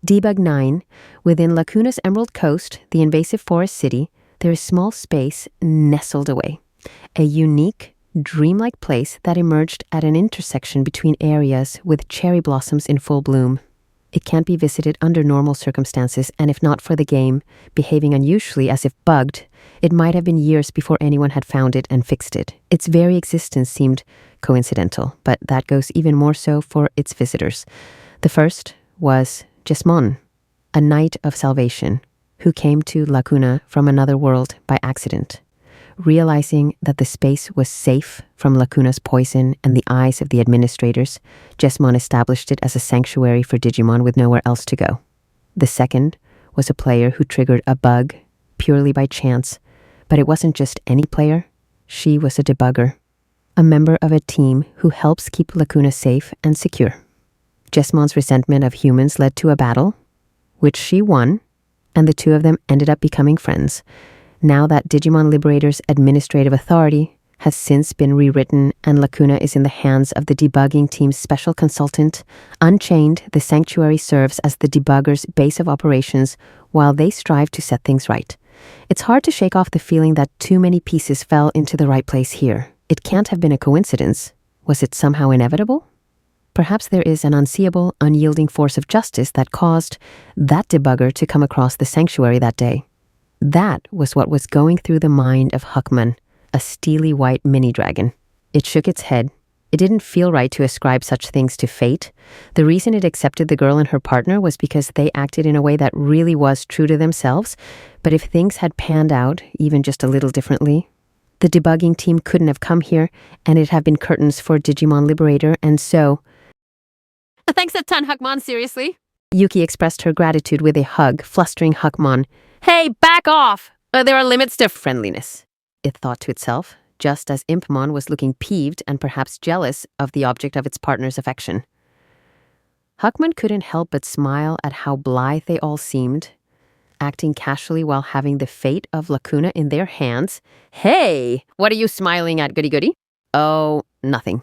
Debug.9, within Lacuna's Emerald Coast, the invasive forest city, there is small space nestled away. A unique, dreamlike place that emerged at an intersection between areas with cherry blossoms in full bloom. It can't be visited under normal circumstances, and if not for the game, behaving unusually as if bugged, it might have been years before anyone had found it and fixed it. Its very existence seemed coincidental, but that goes even more so for its visitors. The first was Digimon, a knight of salvation, who came to Lacuna from another world by accident. Realizing that the space was safe from Lacuna's poison and the eyes of the administrators, Digimon established it as a sanctuary for Digimon with nowhere else to go. The second was a player who triggered a bug purely by chance, but it wasn't just any player. She was a debugger, a member of a team who helps keep Lacuna safe and secure. Digimon's resentment of humans led to a battle, which she won, and the two of them ended up becoming friends. Now that Digimon Liberator's administrative authority has since been rewritten and Lacuna is in the hands of the debugging team's special consultant, Unchained, the sanctuary serves as the debugger's base of operations while they strive to set things right. It's hard to shake off the feeling that too many pieces fell into the right place here. It can't have been a coincidence. Was it somehow inevitable? Perhaps there is an unseeable, unyielding force of justice that caused that debugger to come across the sanctuary that day. That was what was going through the mind of Huckman, a steely white mini-dragon. It shook its head. It didn't feel right to ascribe such things to fate. The reason it accepted the girl and her partner was because they acted in a way that really was true to themselves. But if things had panned out, even just a little differently, the debugging team couldn't have come here, and it'd have been curtains for Digimon Liberator, and so... Thanks a ton, Huckmon, seriously. Yuki expressed her gratitude with a hug, flustering Huckmon. Hey, back off! There are limits to friendliness, it thought to itself, just as Impmon was looking peeved and perhaps jealous of the object of its partner's affection. Huckman couldn't help but smile at how blithe they all seemed, acting casually while having the fate of Lacuna in their hands. Hey, what are you smiling at, goody-goody? Oh, nothing.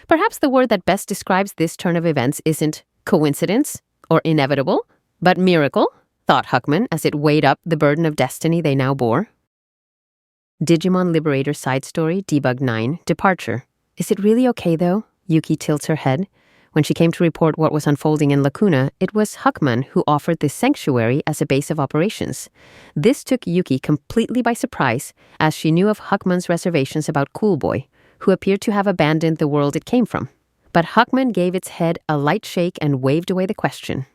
Perhaps the word that best describes this turn of events isn't coincidence or inevitable, but miracle, thought Huckman as it weighed up the burden of destiny they now bore. Digimon Liberator side story, Debug.9, Departure. Is it really okay, though? Yuki tilts her head. When she came to report what was unfolding in Lacuna, it was Huckman who offered this sanctuary as a base of operations. This took Yuki completely by surprise, as she knew of Huckman's reservations about Cool Boy, who appeared to have abandoned the world it came from. But Huckman gave its head a light shake and waved away the question.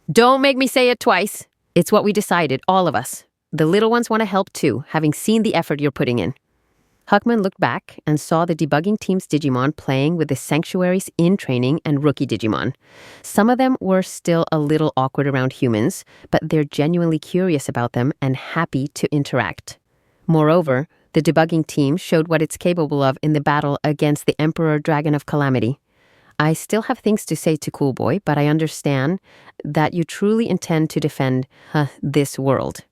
Don't make me say it twice. It's what we decided, all of us. The little ones want to help too, having seen the effort you're putting in. Huckman looked back and saw the debugging team's Digimon playing with the sanctuary's in-training and rookie Digimon. Some of them were still a little awkward around humans, but they're genuinely curious about them and happy to interact. Moreover, the debugging team showed what it's capable of in the battle against the Emperor Dragon of Calamity. I still have things to say to Cool Boy, but I understand that you truly intend to defend this world.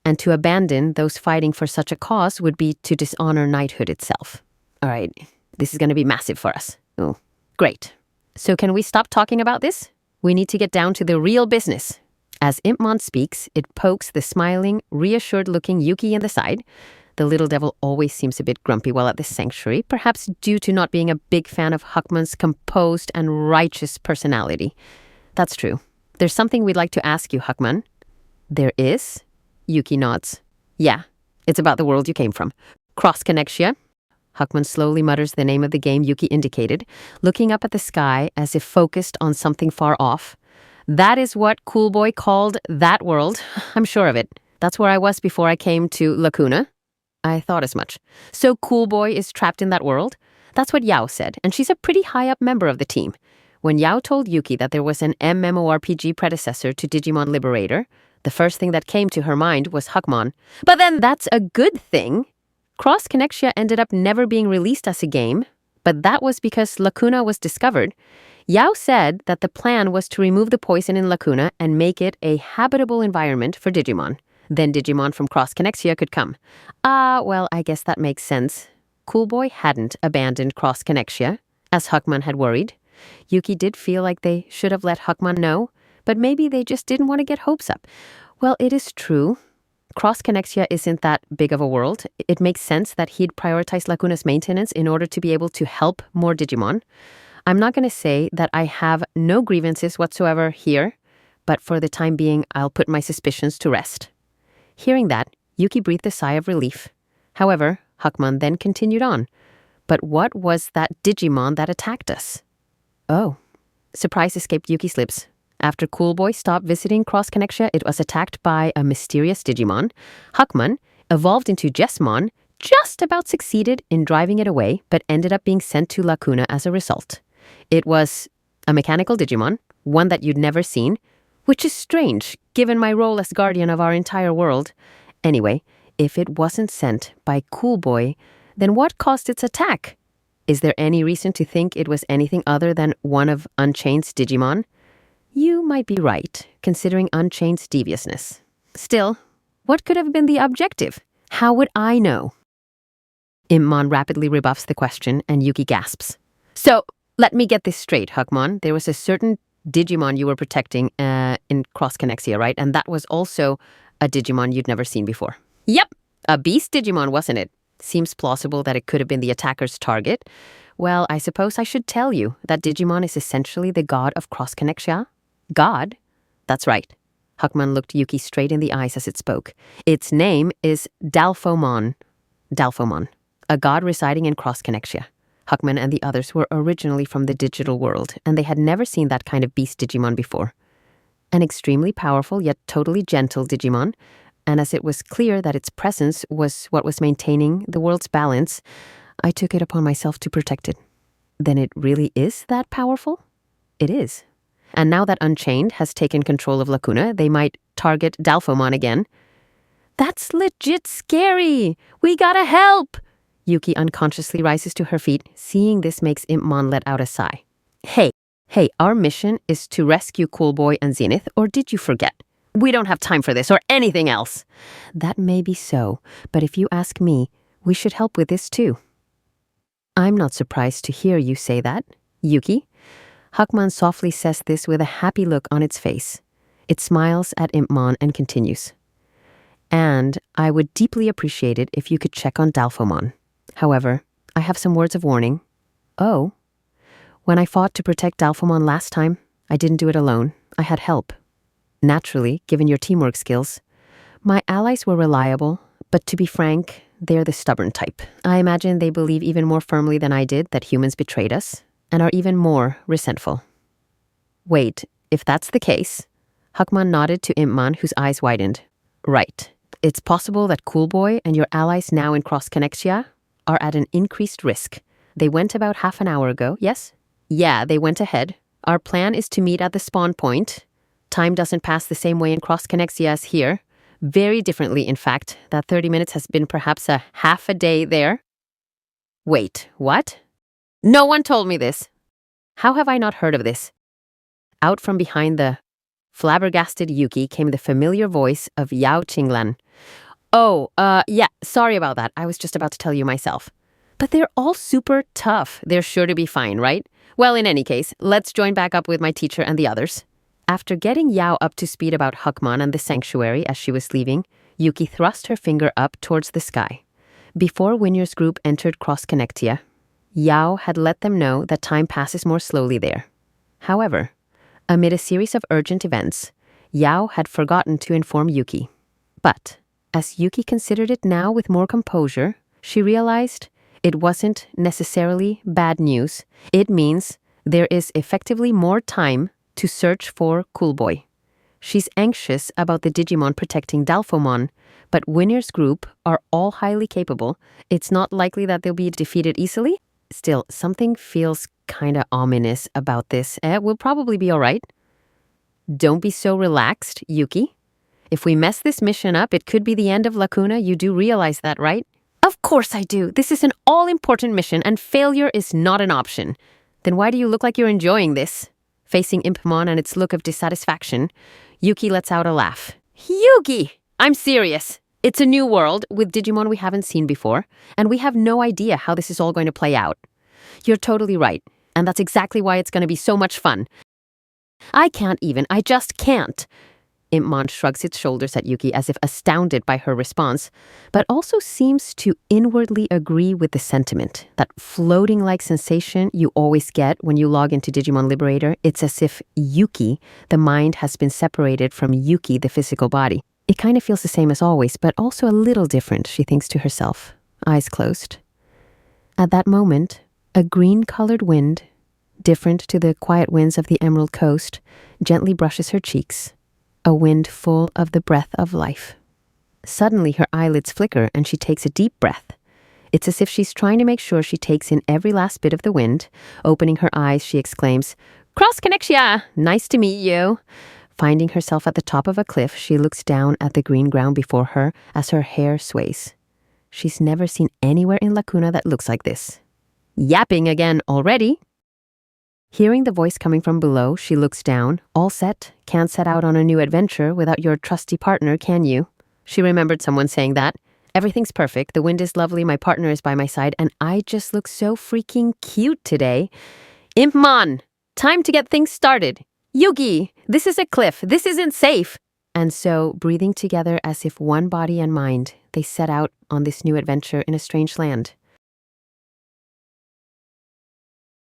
And to abandon those fighting for such a cause would be to dishonor knighthood itself. All right, this is going to be massive for us. Oh, great. So can we stop talking about this? We need to get down to the real business. As Impmon speaks, it pokes the smiling, reassured-looking Yuki in the side. The little devil always seems a bit grumpy while at the sanctuary, perhaps due to not being a big fan of Huckman's composed and righteous personality. That's true. There's something we'd like to ask you, Huckman. There is? Yuki nods. Yeah, it's about the world you came from. Cross Connexia. Huckman slowly mutters the name of the game Yuki indicated, looking up at the sky as if focused on something far off. That is what Cool Boy called that world. I'm sure of it. That's where I was before I came to Lacuna. I thought as much. So Cool Boy is trapped in that world? That's what Yao said, and she's a pretty high-up member of the team. When Yao told Yuki that there was an MMORPG predecessor to Digimon Liberator, the first thing that came to her mind was Huckmon. But then that's a good thing. Cross Connexia ended up never being released as a game, but that was because Lacuna was discovered. Yao said that the plan was to remove the poison in Lacuna and make it a habitable environment for Digimon. Then Digimon from Cross Connexia could come. Well, I guess that makes sense. Cool Boy hadn't abandoned Cross Connexia, as Huckman had worried. Yuki did feel like they should have let Huckman know, but maybe they just didn't want to get hopes up. Well, it is true. Cross Connexia isn't that big of a world. It makes sense that he'd prioritize Lacuna's maintenance in order to be able to help more Digimon. I'm not going to say that I have no grievances whatsoever here, but for the time being, I'll put my suspicions to rest. Hearing that, Yuki breathed a sigh of relief. However, Huckman then continued on. But what was that Digimon that attacked us? Oh. Surprise escaped Yuki's lips. After Coolboy stopped visiting Cross Connexia, it was attacked by a mysterious Digimon. Huckman, evolved into Jessmon, just about succeeded in driving it away, but ended up being sent to Lacuna as a result. It was a mechanical Digimon, one that you'd never seen, which is strange, given my role as guardian of our entire world. Anyway, if it wasn't sent by Coolboy, then what caused its attack? Is there any reason to think it was anything other than one of Unchained's Digimon? You might be right, considering Unchained's deviousness. Still, what could have been the objective? How would I know? Impmon rapidly rebuffs the question, and Yuki gasps. So, let me get this straight, Huckmon. There was a certain Digimon you were protecting in Cross Connexia, right? And that was also a Digimon you'd never seen before. Yep, a beast Digimon, wasn't it? Seems plausible that it could have been the attacker's target. Well, I suppose I should tell you that Digimon is essentially the god of Cross Connexia. God? That's right. Huckman looked Yuki straight in the eyes as it spoke. Its name is Dalphomon. Dalphomon, a god residing in Cross Connexia. Huckman and the others were originally from the digital world, and they had never seen that kind of beast Digimon before. An extremely powerful yet totally gentle Digimon, and as it was clear that its presence was what was maintaining the world's balance, I took it upon myself to protect it. Then it really is that powerful? It is. And now that Unchained has taken control of Lacuna, they might target Dalphomon again. That's legit scary! We gotta help! Yuki unconsciously rises to her feet. Seeing this makes Impmon let out a sigh. Hey, our mission is to rescue Coolboy and Zenith, or did you forget? We don't have time for this or anything else. That may be so, but if you ask me, we should help with this too. I'm not surprised to hear you say that, Yuki. Huckman softly says this with a happy look on its face. It smiles at Impmon and continues. And I would deeply appreciate it if you could check on Dalphomon. However, I have some words of warning. Oh. When I fought to protect Dalphomon last time, I didn't do it alone. I had help. Naturally, given your teamwork skills. My allies were reliable, but to be frank, they're the stubborn type. I imagine they believe even more firmly than I did that humans betrayed us, and are even more resentful. Wait, if that's the case, Huckman nodded to Impmon, whose eyes widened. Right. It's possible that Coolboy and your allies now in Cross Connexia are at an increased risk. They went about half an hour ago, yes? Yeah, they went ahead. Our plan is to meet at the spawn point. Time doesn't pass the same way in Cross Connexia as here. Very differently, in fact. That 30 minutes has been perhaps a half a day there. Wait, what? No one told me this. How have I not heard of this? Out from behind the flabbergasted Yuki came the familiar voice of Yao Qinglan. Oh, yeah, sorry about that. I was just about to tell you myself. But they're all super tough. They're sure to be fine, right? Well, in any case, let's join back up with my teacher and the others. After getting Yao up to speed about Huckman and the sanctuary as she was leaving, Yuki thrust her finger up towards the sky. Before Winier's group entered Cross Connexia, Yao had let them know that time passes more slowly there. However, amid a series of urgent events, Yao had forgotten to inform Yuki. But, as Yuki considered it now with more composure, she realized it wasn't necessarily bad news. It means there is effectively more time to search for Coolboy. She's anxious about the Digimon protecting Dalphomon, but Winier's group are all highly capable. It's not likely that they'll be defeated easily. Still, something feels kinda ominous about this. We'll probably be all right. Don't be so relaxed, Yuki. If we mess this mission up, it could be the end of Lacuna. You do realize that, right? Of course I do. This is an all-important mission, and failure is not an option. Then why do you look like you're enjoying this? Facing Impmon and its look of dissatisfaction, Yuki lets out a laugh. Yuki! I'm serious. It's a new world with Digimon we haven't seen before, and we have no idea how this is all going to play out. You're totally right, and that's exactly why it's going to be so much fun. I can't even. I just can't. Impmon shrugs its shoulders at Yuki as if astounded by her response, but also seems to inwardly agree with the sentiment. That floating-like sensation you always get when you log into Digimon Liberator. It's as if Yuki, the mind, has been separated from Yuki, the physical body. It kind of feels the same as always, but also a little different, she thinks to herself, eyes closed. At that moment, a green-colored wind, different to the quiet winds of the Emerald Coast, gently brushes her cheeks. A wind full of the breath of life. Suddenly, her eyelids flicker and she takes a deep breath. It's as if she's trying to make sure she takes in every last bit of the wind. Opening her eyes, she exclaims, "Cross Connexia! Nice to meet you!" Finding herself at the top of a cliff, she looks down at the green ground before her as her hair sways. She's never seen anywhere in Lacuna that looks like this. Yapping again already. Hearing the voice coming from below, she looks down. All set. Can't set out on a new adventure without your trusty partner, can you? She remembered someone saying that. Everything's perfect. The wind is lovely. My partner is by my side. And I just look so freaking cute today. Impmon! Time to get things started. Yugi! This is a cliff. This isn't safe. And so, breathing together as if one body and mind, they set out on this new adventure in a strange land.